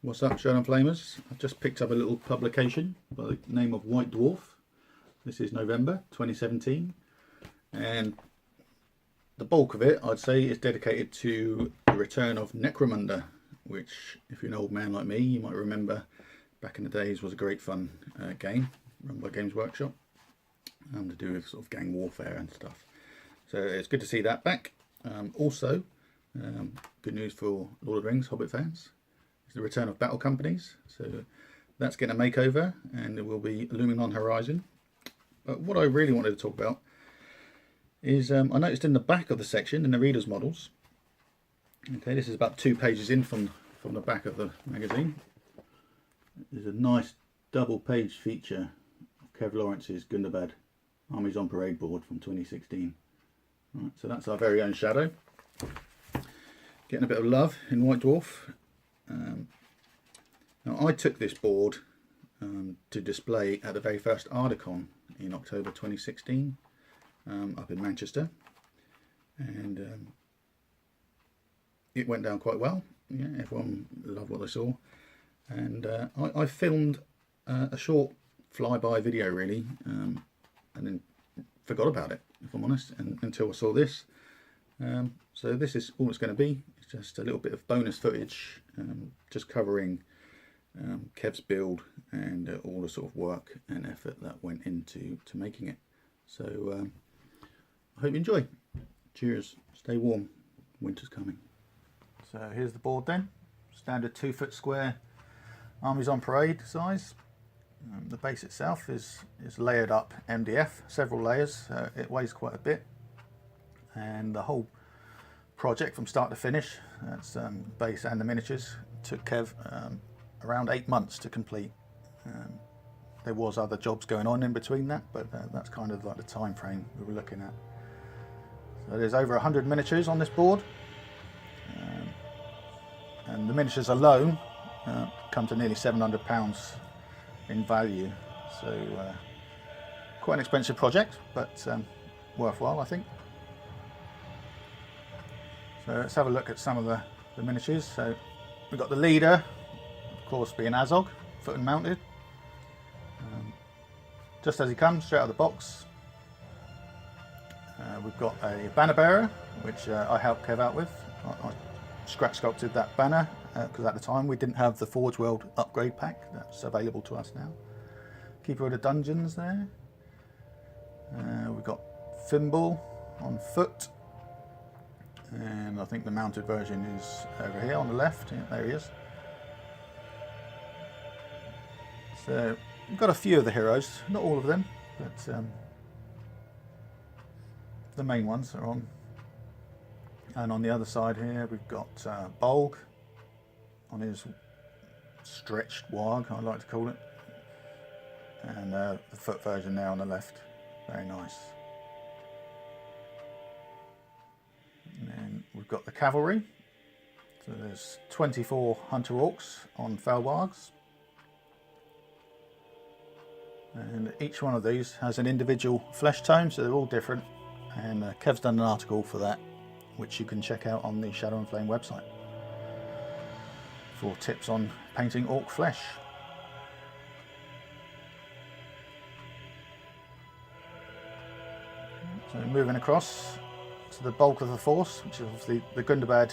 What's up, Shadow and Flamers? I've just picked up a little publication by the name of White Dwarf. This is November 2017, and the bulk of it, I'd say, is dedicated to the return of Necromunda, which, if you're an old man like me, you might remember back in the days was a great fun game run by Games Workshop to do with sort of gang warfare and stuff. So it's good to see that back. Also, good news for Lord of the Rings Hobbit fans. The return of battle companies, so that's getting a makeover and it will be looming on horizon. But what I really wanted to talk about is I noticed in the back of the section in the readers models, okay, this is about 2 pages in from the back of the magazine, there's a nice double page feature of Kev Lawrence's Gundabad Armies on Parade board from 2016. Right, so that's our very own Shadow getting a bit of love in White Dwarf. Now I took this board to display at the very first Ardicon in October 2016 up in Manchester, and it went down quite well. Yeah, everyone loved what they saw, and I filmed a short flyby video really, and then forgot about it, if I'm honest, until I saw this. So this is all it's going to be. It's just a little bit of bonus footage, just covering Kev's build and all the sort of work and effort that went into making it. So I hope you enjoy. Cheers, stay warm, winter's coming. So here's the board then, standard 2 foot square Armies on Parade size. The base itself is layered up MDF, several layers, it weighs quite a bit, and the whole project from start to finish, that's base and the miniatures, took Kev around 8 months to complete. There was other jobs going on in between that, but that's kind of like the time frame we were looking at. So there's over 100 miniatures on this board, and the miniatures alone come to nearly £700 in value, so quite an expensive project, but worthwhile, I think. So let's have a look at some of the miniatures. So we've got the leader, of course, being Azog, foot and mounted. Just as he comes, straight out of the box. We've got a banner bearer, which I helped Kev out with. I scratch sculpted that banner, because at the time we didn't have the Forge World upgrade pack that's available to us now. Keeper of the Dungeons there. We've got Thimble on foot. And I think the mounted version is over here on the left. Yeah, there he is. So we've got a few of the heroes, not all of them, but the main ones are on. And on the other side here we've got Bolg on his stretched warg, I like to call it. And the foot version there on the left, very nice. And then we've got the cavalry, so there's 24 hunter orcs on Felwargs, and each one of these has an individual flesh tone, so they're all different, and Kev's done an article for that which you can check out on the Shadow and Flame website for tips on painting orc flesh. So moving across to the bulk of the force, which is obviously the Gundabad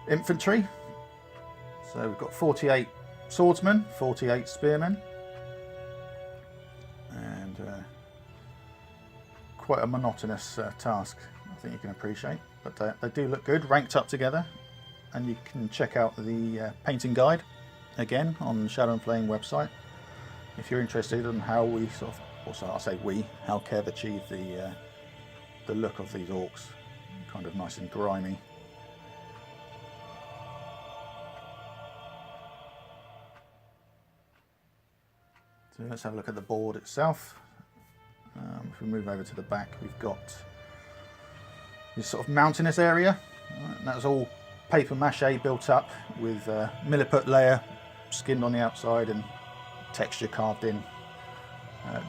infantry. So we've got 48 swordsmen, 48 spearmen, and quite a monotonous task, I think you can appreciate, but they do look good, ranked up together, and you can check out the painting guide again on the Shadow and Flame website if you're interested in how we sort of, also I'll say we, how Kev achieved the look of these orcs, kind of nice and grimy. So let's have a look at the board itself. If we move over to the back, we've got this sort of mountainous area, and that's all paper mache built up with milliput layer skinned on the outside and texture carved in.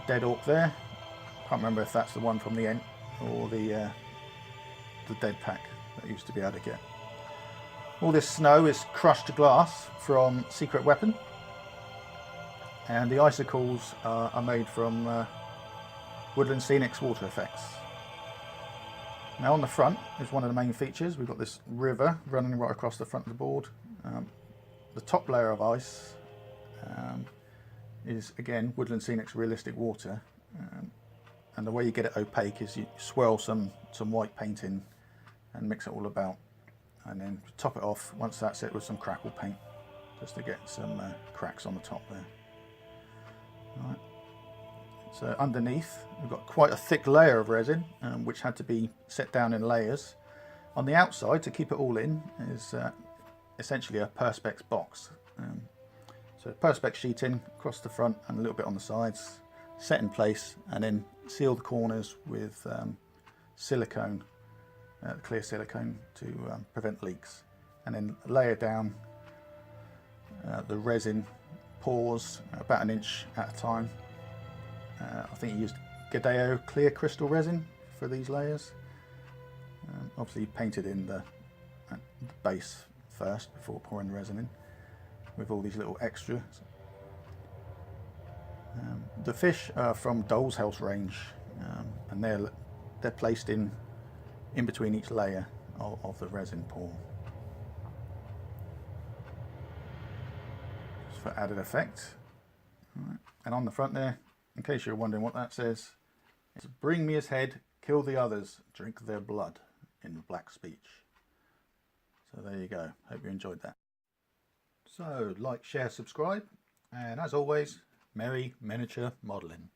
Dead orc there. Can't remember if that's the one from the end or the dead pack that used to be able to get. All this snow is crushed glass from Secret Weapon, and the icicles are made from Woodland Scenic's water effects. Now on the front is one of the main features. We've got this river running right across the front of the board. The top layer of ice is again Woodland Scenic's realistic water, and the way you get it opaque is you swirl some white paint in and mix it all about, and then top it off once that's it with some crackle paint, just to get some cracks on the top there. Right. So underneath we've got quite a thick layer of resin, which had to be set down in layers. On the outside, to keep it all in, is essentially a perspex box. So perspex sheeting across the front and a little bit on the sides, set in place, and then seal the corners with silicone, clear silicone, to prevent leaks, and then layer down the resin pores about 1 inch at a time. I think you used Gundabad clear crystal resin for these layers. Obviously painted in the base first before pouring the resin in, with all these little extras. The fish are from Doll's House range, and they're placed in between each layer of the resin pour, just for added effect. Right. And on the front there, in case you're wondering what that says, it's "Bring me his head, kill the others, drink their blood," in black speech. So there you go. Hope you enjoyed that. So like, share, subscribe, and as always, merry miniature modelling.